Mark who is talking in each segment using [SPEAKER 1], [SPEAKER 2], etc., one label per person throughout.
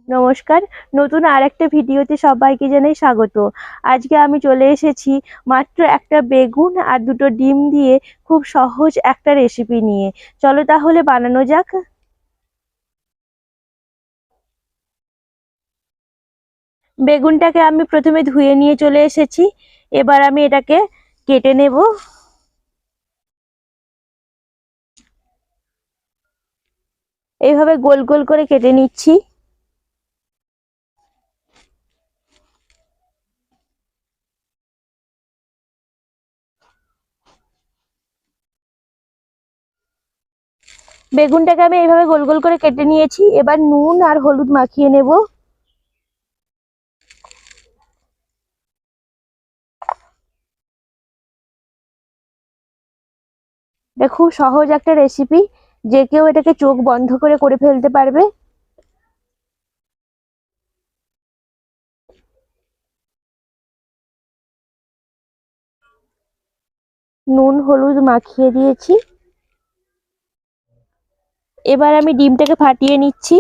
[SPEAKER 1] নমস্কার, নতুন আরেকটা ভিডিওতে সবাইকে জানাই স্বাগত। আজকে আমি চলে এসেছি মাত্র একটা বেগুন আর দুটো ডিম দিয়ে খুব সহজ একটা রেসিপি নিয়ে। চলো তাহলে বানানো যাক। বেগুনটাকে আমি প্রথমে ধুয়ে নিয়ে চলে এসেছি। এবার আমি এটাকে কেটে নেব। এইভাবে গোল গোল করে কেটে নিচ্ছি। বেগুনটাকে আমি এইভাবে গোল গোল করে কেটে নিয়েছি। এবার নুন আর হলুদ মাখিয়ে নেব। এটা খুব সহজ একটা রেসিপি, যে কেউ এটাকে চোখ বন্ধ করে ফেলতে পারবে। নুন হলুদ মাখিয়ে দিয়েছি। এবার আমি ডিমটাকে ফাটিয়ে নিচ্ছি।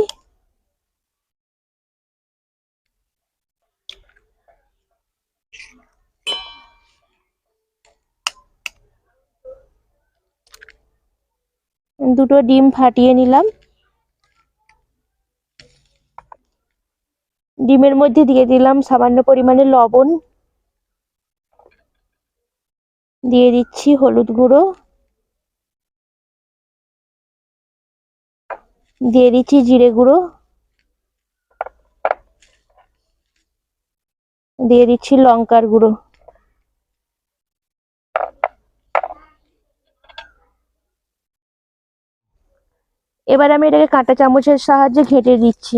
[SPEAKER 1] দুটো ডিম ফাটিয়ে নিলাম। ডিমের মধ্যে দিয়ে দিলাম সামান্য পরিমাণে লবণ, দিয়ে দিচ্ছি হলুদ গুঁড়ো, দিয়ে দিচ্ছি জিরে গুঁড়ো, দিয়ে দিচ্ছি লঙ্কার গুঁড়ো। এবার আমি এটাকে কাঁটা চামচের সাহায্যে ঘেঁটে দিচ্ছি।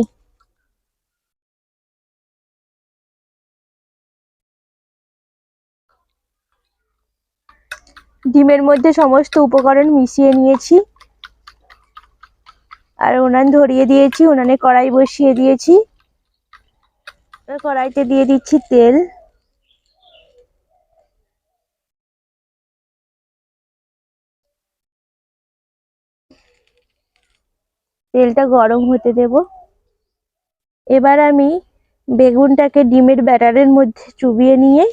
[SPEAKER 1] ডিমের মধ্যে সমস্ত উপকরণ মিশিয়ে নিয়েছি। আর উনান ধরিয়ে দিয়েছি, উনানে কড়াই বসিয়ে দিয়েছি। কড়াইতে দিয়ে দিচ্ছি তেল। তেলটা গরম হতে দেব। এবার আমি বেগুনটাকে ডিমের ব্যাটারের মধ্যে চুবিয়ে নিয়ে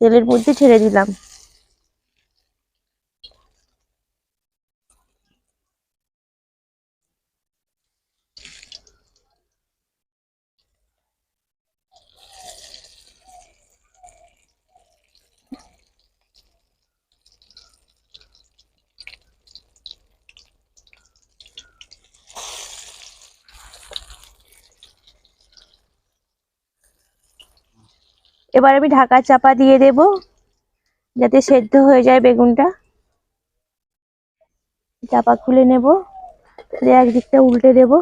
[SPEAKER 1] তেলের মধ্যে ছেড়ে দিলাম। এবার আমি ঢাকা চাপা দিয়ে দেব, যাতে সেদ্ধ হয়ে যায় বেগুনটা। চাপা খুলে নেব, একদিকটা উল্টে দেব।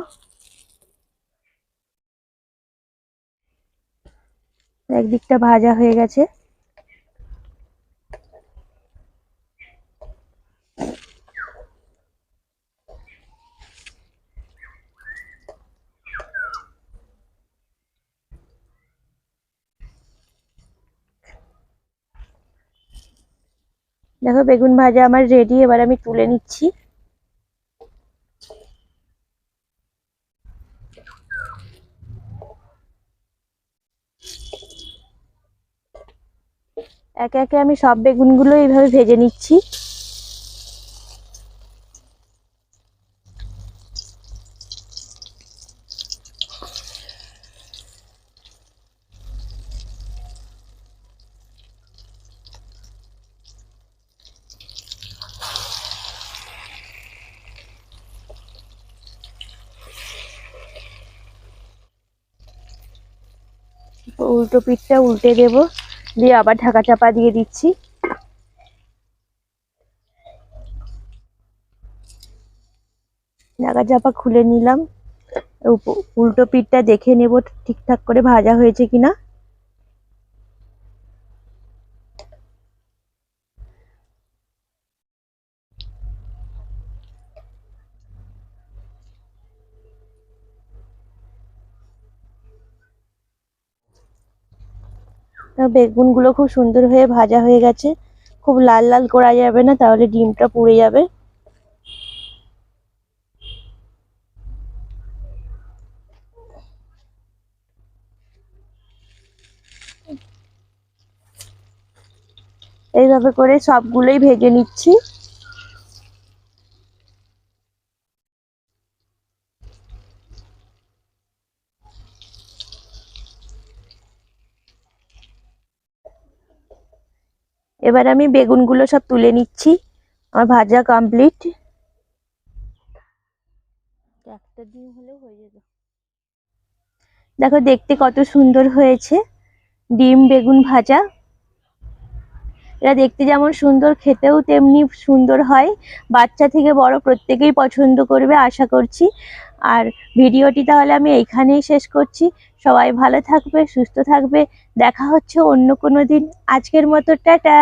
[SPEAKER 1] একদিকটা ভাজা হয়ে গেছে। দেখো বেগুন ভাজা আমার রেডি। এবার আমি তুলে নিচ্ছি। একে একে আমি সব বেগুনগুলো এইভাবে ভেজে নিচ্ছি। উল্টো পিঠটা উল্টে দেব, দিয়ে আবার ঢাকা চাপা দিয়ে দিচ্ছি। ঢাকা চাপা খুলে নিলাম। উল্টো পিঠটা দেখে নেব ঠিকঠাক করে ভাজা হয়েছে কিনা। বেগুনগুলো খুব সুন্দর হয়ে ভাজা হয়ে গেছে। খুব লাল লাল করা যাবে না, তাহলে ডিমটা পুড়ে যাবে। এইভাবে করে সবগুলোই ভেজে নিচ্ছি। এবার আমি বেগুনগুলো সব তুলে নিচ্ছি। আমার ভাজা কমপ্লিট। একটা ডিম হলেও হয়ে যেত। দেখো দেখতে কত সুন্দর হয়েছে ডিম বেগুন ভাজা। এটা দেখতে যেমন সুন্দর, খেতেও তেমনি সুন্দর হয়। বাচ্চা থেকে বড় প্রত্যেকেই পছন্দ করবে আশা করছি। আর ভিডিওটি তাহলে আমি এইখানেই শেষ করছি। সবাই ভালো থাকবে, সুস্থ থাকবে। দেখা হচ্ছে অন্য কোনো দিন। আজকের মতো টাটা।